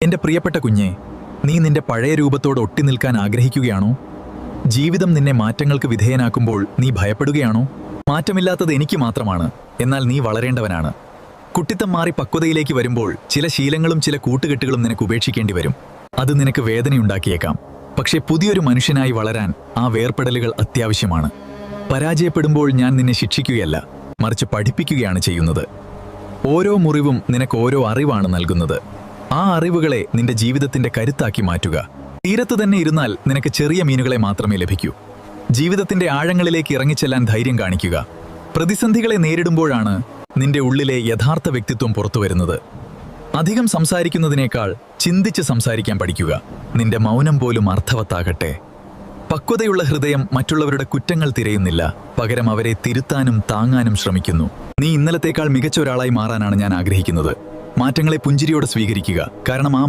എന്റെ പ്രിയപ്പെട്ട കുഞ്ഞെ, നീ നിന്റെ പഴയ രൂപത്തോട് ഒട്ടി നിൽക്കാൻ ആഗ്രഹിക്കുകയാണോ? ജീവിതം നിന്നെ മാറ്റങ്ങൾക്ക് വിധേയനാക്കുമ്പോൾ നീ ഭയപ്പെടുകയാണോ? മാറ്റമില്ലാത്തത് എനിക്ക് മാത്രമാണ്, എന്നാൽ നീ വളരേണ്ടവനാണ്. കുട്ടിത്തം മാറി പക്വതയിലേക്ക് വരുമ്പോൾ ചില ശീലങ്ങളും ചില കൂട്ടുകെട്ടുകളും നിനക്ക് ഉപേക്ഷിക്കേണ്ടി വരും. അത് നിനക്ക് വേദനയുണ്ടാക്കിയേക്കാം. പക്ഷേ പുതിയൊരു മനുഷ്യനായി വളരാൻ ആ വേർപെടലുകൾ അത്യാവശ്യമാണ്. പരാജയപ്പെടുമ്പോൾ ഞാൻ നിന്നെ ശിക്ഷിക്കുകയല്ല, മറിച്ച് പഠിപ്പിക്കുകയാണ് ചെയ്യുന്നത്. ഓരോ മുറിവും നിനക്ക് ഓരോ അറിവാണ് നൽകുന്നത്. ആ അറിവുകളെ നിന്റെ ജീവിതത്തിന്റെ കരുത്താക്കി മാറ്റുക. തീരത്ത് തന്നെ ഇരുന്നാൽ നിനക്ക് ചെറിയ മീനുകളെ മാത്രമേ ലഭിക്കൂ. ജീവിതത്തിന്റെ ആഴങ്ങളിലേക്ക് ഇറങ്ങിച്ചെല്ലാൻ ധൈര്യം കാണിക്കുക. പ്രതിസന്ധികളെ നേരിടുമ്പോഴാണ് നിന്റെ ഉള്ളിലെ യഥാർത്ഥ വ്യക്തിത്വം പുറത്തുവരുന്നത്. അധികം സംസാരിക്കുന്നതിനേക്കാൾ ചിന്തിച്ച് സംസാരിക്കാൻ പഠിക്കുക. നിന്റെ മൗനം പോലും അർത്ഥവത്താകട്ടെ. പക്വതയുള്ള ഹൃദയം മറ്റുള്ളവരുടെ കുറ്റങ്ങൾ തിരയുന്നില്ല, പകരം അവരെ തിരുത്താനും താങ്ങാനും ശ്രമിക്കുന്നു. നീ ഇന്നലത്തേക്കാൾ മികച്ച ഒരാളായി മാറാനാണ് ഞാൻ ആഗ്രഹിക്കുന്നത്. മാറ്റങ്ങളെ പുഞ്ചിരിയോടെ സ്വീകരിക്കുക, കാരണം ആ